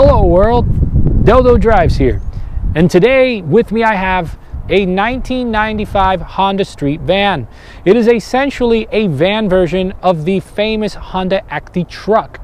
Hello world, Deldo Drives here, and today with me I have a 1995 Honda Street van. It is essentially a van version of the famous Honda Acty truck.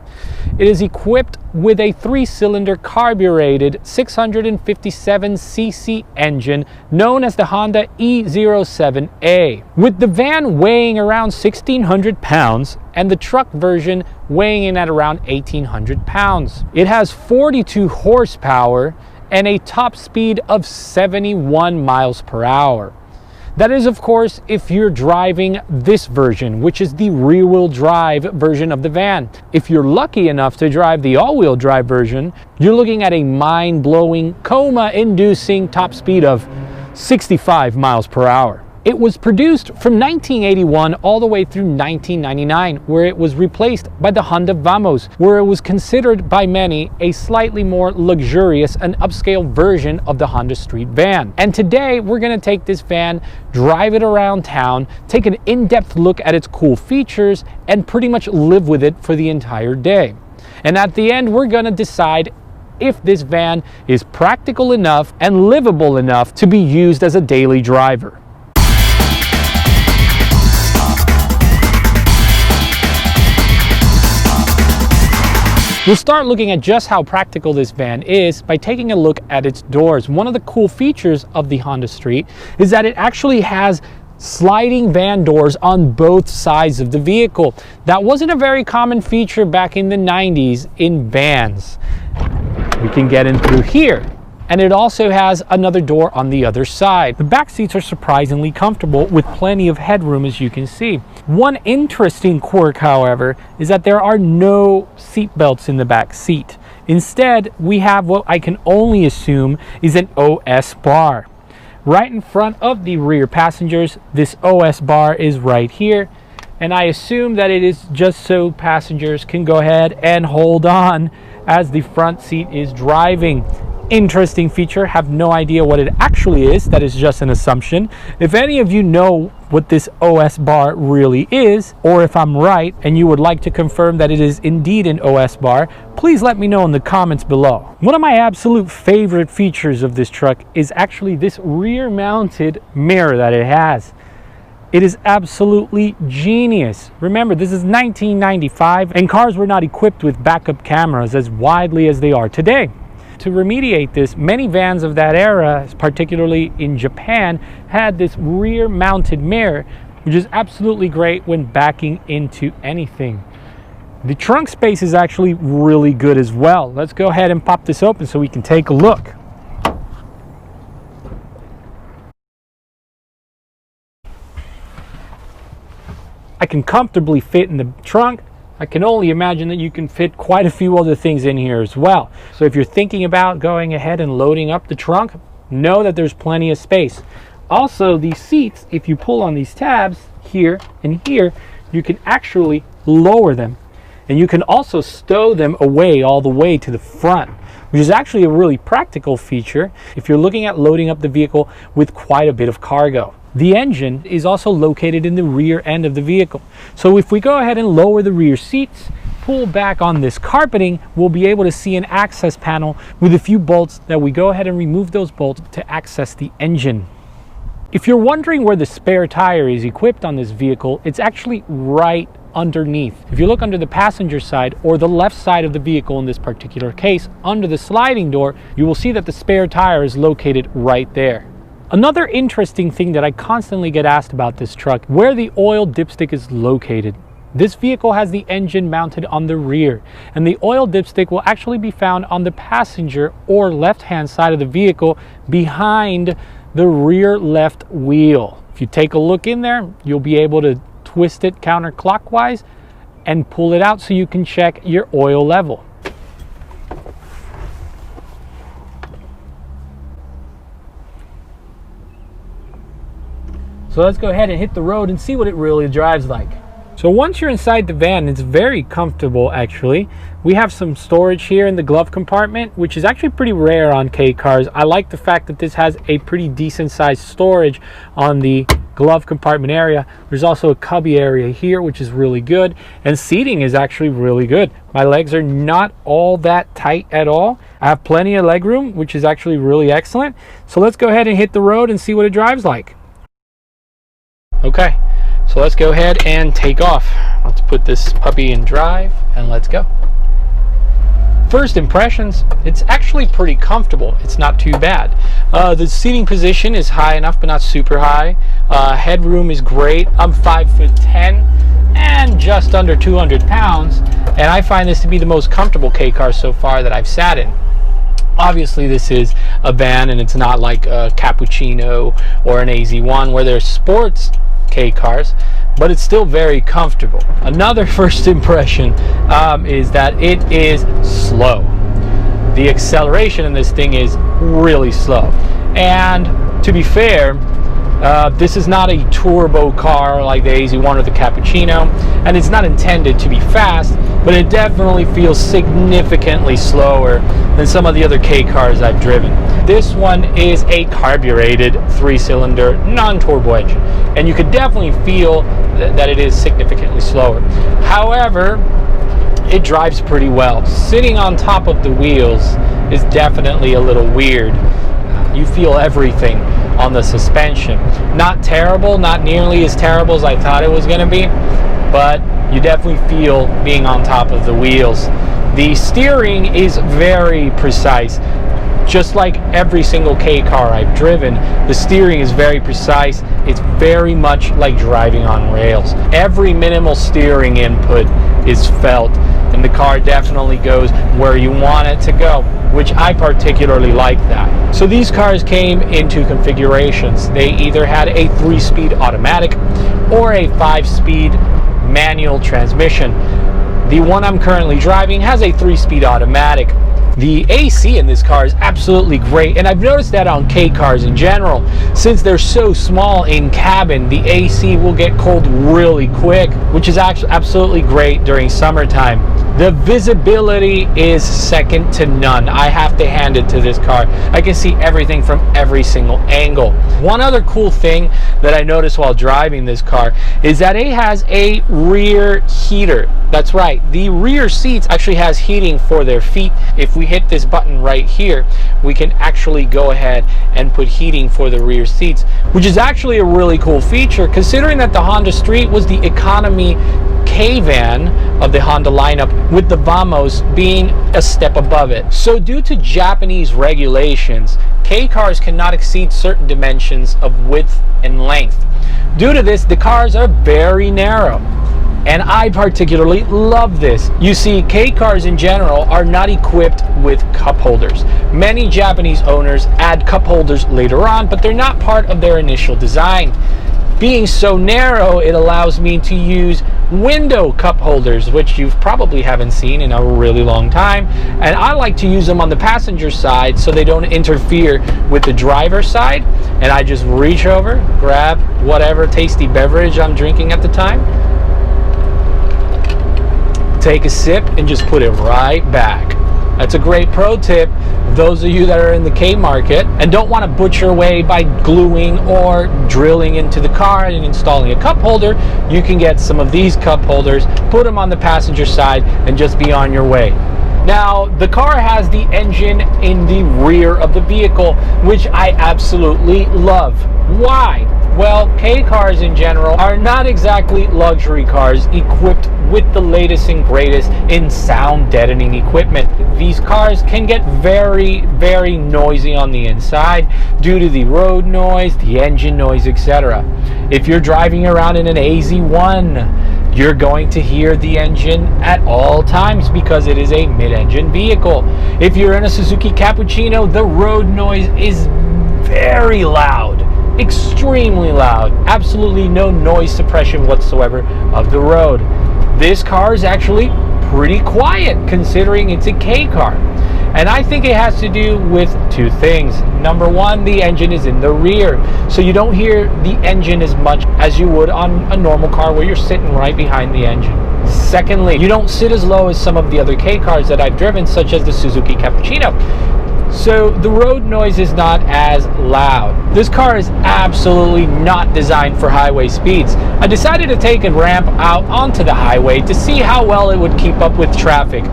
It is equipped with a 3-cylinder carbureted 657cc engine known as the Honda E07A, with the van weighing around 1,600 pounds and the truck version weighing in at around 1,800 pounds. It has 42 horsepower and a top speed of 71 miles per hour. That is, of course, if you're driving this version, which is the rear-wheel drive version of the van. If you're lucky enough to drive the all-wheel drive version, you're looking at a mind-blowing, coma-inducing top speed of 65 miles per hour. It was produced from 1981 all the way through 1999, where it was replaced by the Honda Vamos, where it was considered by many a slightly more luxurious and upscale version of the Honda Street van. And today we're going to take this van, drive it around town, take an in-depth look at its cool features, and pretty much live with it for the entire day. And at the end, we're going to decide if this van is practical enough and livable enough to be used as a daily driver. We'll start looking at just how practical this van is by taking a look at its doors. One of the cool features of the Honda Street is that it actually has sliding van doors on both sides of the vehicle. That wasn't a very common feature back in the 90s in vans. We can get in through here. And it also has another door on the other side. The back seats are surprisingly comfortable with plenty of headroom, as you can see. One interesting quirk, however, is that there are no seat belts in the back seat. Instead, we have what I can only assume is an OS bar. Right in front of the rear passengers, this OS bar is right here. And I assume that it is just so passengers can go ahead and hold on as the front seat is driving. Interesting feature, have no idea what it actually is. That is just an assumption. If any of you know what this OS bar really is, or if I'm right and you would like to confirm that it is indeed an OS bar, please let me know in the comments below. One of my absolute favorite features of this truck is actually this rear mounted mirror that it has. It is absolutely genius. Remember, this is 1995 and cars were not equipped with backup cameras as widely as they are today. To remediate this, many vans of that era, particularly in Japan, had this rear mounted mirror, which is absolutely great when backing into anything. The trunk space is actually really good as well. Let's go ahead and pop this open so we can take a look. I can comfortably fit in the trunk. I can only imagine that you can fit quite a few other things in here as well. So if you're thinking about going ahead and loading up the trunk, know that there's plenty of space. Also, these seats, if you pull on these tabs here and here, you can actually lower them. And you can also stow them away all the way to the front, which is actually a really practical feature if you're looking at loading up the vehicle with quite a bit of cargo. The engine is also located in the rear end of the vehicle. So if we go ahead and lower the rear seats, pull back on this carpeting, we'll be able to see an access panel with a few bolts that we go ahead and remove those bolts to access the engine. If you're wondering where the spare tire is equipped on this vehicle, it's actually right underneath. If you look under the passenger side or the left side of the vehicle in this particular case, under the sliding door, you will see that the spare tire is located right there. Another interesting thing that I constantly get asked about this truck, where the oil dipstick is located. This vehicle has the engine mounted on the rear, and the oil dipstick will actually be found on the passenger or left-hand side of the vehicle behind the rear left wheel. If you take a look in there, you'll be able to twist it counterclockwise and pull it out so you can check your oil level. So let's go ahead and hit the road and see what it really drives like. So once you're inside the van, it's very comfortable actually. We have some storage here in the glove compartment, which is actually pretty rare on K cars. I like the fact that this has a pretty decent sized storage on the glove compartment area. There's also a cubby area here, which is really good, and seating is actually really good. My legs are not all that tight at all. I have plenty of leg room, which is actually really excellent. So let's go ahead and hit the road and see what it drives like. Okay, so let's go ahead and take off. Let's put this puppy in drive and let's go. First impressions, it's actually pretty comfortable. It's not too bad. The seating position is high enough, but not super high. Headroom is great. I'm 5'10" and just under 200 pounds, and I find this to be the most comfortable K car so far that I've sat in. Obviously, this is a van, and it's not like a Cappuccino or an AZ1 where there's sports K cars, but it's still very comfortable. Another first impression is that it is slow. The acceleration in this thing is really slow, and to be fair, this is not a turbo car like the AZ1 or the Cappuccino, and it's not intended to be fast, but it definitely feels significantly slower than some of the other K cars I've driven. This one is a carbureted 3-cylinder non-turbo engine, and you could definitely feel that it is significantly slower. However, it drives pretty well. Sitting on top of the wheels is definitely a little weird. You feel everything on the suspension. Not terrible, not nearly as terrible as I thought it was going to be, but you definitely feel being on top of the wheels. The steering is very precise. Just like every single K car I've driven, the steering is very precise. It's very much like driving on rails. Every minimal steering input is felt, and the car definitely goes where you want it to go, which I particularly like that. So these cars came in two configurations. They either had a 3-speed automatic or a 5-speed manual transmission. The one I'm currently driving has a 3-speed automatic. The AC in this car is absolutely great, and I've noticed that on K cars in general. Since they're so small in cabin, the AC will get cold really quick, which is actually absolutely great during summertime. The visibility is second to none. I have to hand it to this car. I can see everything from every single angle. One other cool thing that I noticed while driving this car is that it has a rear heater. That's right, the rear seats actually has heating for their feet. If we hit this button right here, we can actually go ahead and put heating for the rear seats, which is actually a really cool feature considering that the Honda Street was the economy K-van of the Honda lineup, with the Vamos being a step above it. So due to Japanese regulations, K cars cannot exceed certain dimensions of width and length. Due to this, the cars are very narrow, and I particularly love this. You see, K cars in general are not equipped with cup holders. Many Japanese owners add cup holders later on, but they're not part of their initial design. Being so narrow, it allows me to use window cup holders, which you probably haven't seen in a really long time, and I like to use them on the passenger side so they don't interfere with the driver's side. And I just reach over, grab whatever tasty beverage I'm drinking at the time, take a sip, and just put it right back. That's a great pro tip. Those of you that are in the K market and don't want to butcher away by gluing or drilling into the car and installing a cup holder, you can get some of these cup holders, put them on the passenger side, and just be on your way. Now, the car has the engine in the rear of the vehicle, which I absolutely love. Why? Well, K cars in general are not exactly luxury cars equipped with the latest and greatest in sound deadening equipment. These cars can get very, very noisy on the inside due to the road noise, the engine noise, etc. If you're driving around in an AZ1, you're going to hear the engine at all times because it is a mid-engine vehicle. If you're in a Suzuki Cappuccino, the road noise is very loud. Extremely loud. Absolutely no noise suppression whatsoever of the road. This car is actually pretty quiet considering it's a K car. And I think it has to do with two things. Number one, the engine is in the rear, so you don't hear the engine as much as you would on a normal car where you're sitting right behind the engine. Secondly, you don't sit as low as some of the other K cars that I've driven, such as the Suzuki Cappuccino. so the road noise is not as loud. This car is absolutely not designed for highway speeds. I decided to take a ramp out onto the highway to see how well it would keep up with traffic.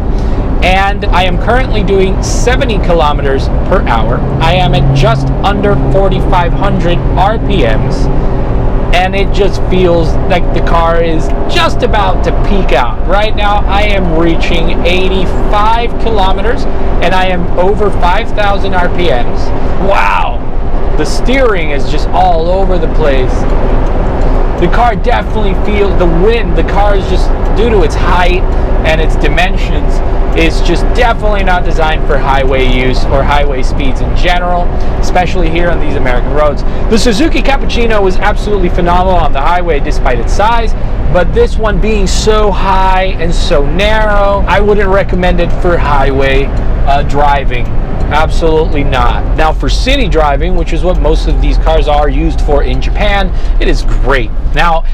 And I am currently doing 70 kilometers per hour. I am at just under 4,500 RPMs. And it just feels like the car is just about to peak out. Right now I am reaching 85 kilometers and I am over 5,000 RPMs. Wow! The steering is just all over the place. The car definitely feels the wind. The car is just, due to its height and its dimensions, is just definitely not designed for highway use or highway speeds in general, especially here on these American roads. The Suzuki Cappuccino was absolutely phenomenal on the highway despite its size, but this one being so high and so narrow, I wouldn't recommend it for highway driving. Absolutely not. Now for city driving, which is what most of these cars are used for in Japan, it is great. Now,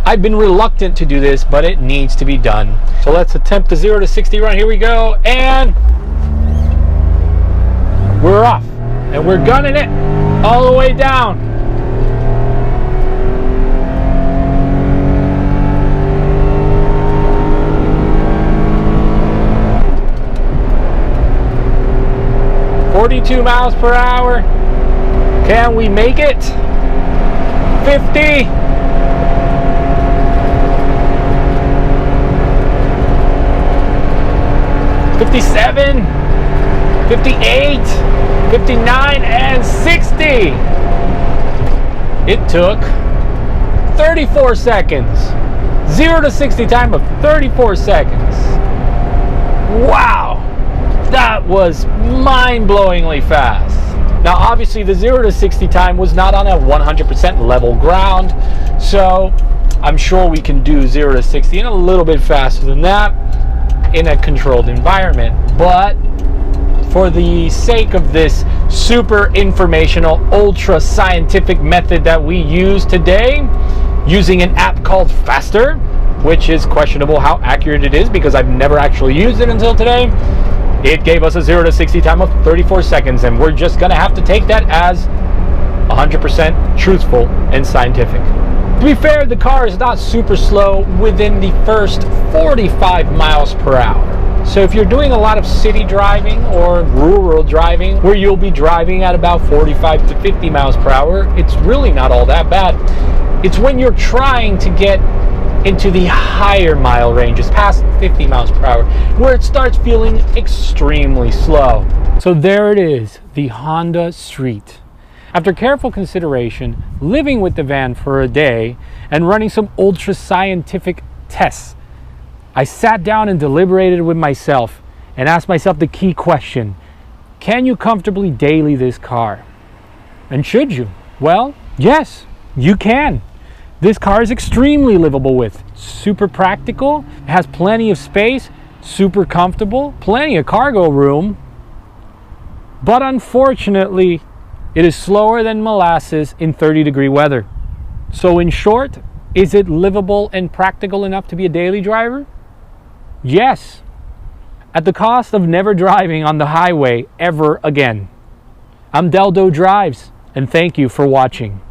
I've been reluctant to do this, but it needs to be done. So let's attempt the 0 to 60 run. Here we go, and we're off. And we're gunning it all the way down. miles per hour. Can we make it? 50. 57, 58, 59, and 60. It took 34 seconds. 0 to 60 time of 34 seconds. Wow, that was mind-blowingly fast. Now obviously the 0 to 60 time was not on a 100% level ground, so I'm sure we can do 0 to 60 and a little bit faster than that in a controlled environment. But for the sake of this super informational, ultra scientific method that we use today, using an app called Faster, which is questionable how accurate it is because I've never actually used it until today, it gave us a 0 to 60 time of 34 seconds, and we're just gonna have to take that as 100% truthful and scientific. To be fair, the car is not super slow within the first 45 miles per hour. So if you're doing a lot of city driving or rural driving, where you'll be driving at about 45 to 50 miles per hour, it's really not all that bad. It's when you're trying to get into the higher mile ranges, past 50 miles per hour, where it starts feeling extremely slow. So there it is, the Honda Street. After careful consideration, living with the van for a day, and running some ultra scientific tests, I sat down and deliberated with myself and asked myself the key question: can you comfortably daily this car? And should you? Well, yes, you can. This car is extremely livable with, super practical, it has plenty of space, super comfortable, plenty of cargo room, but unfortunately, it is slower than molasses in 30-degree weather. So in short, is it livable and practical enough to be a daily driver? Yes, at the cost of never driving on the highway ever again. I'm Deldo Drives, and thank you for watching.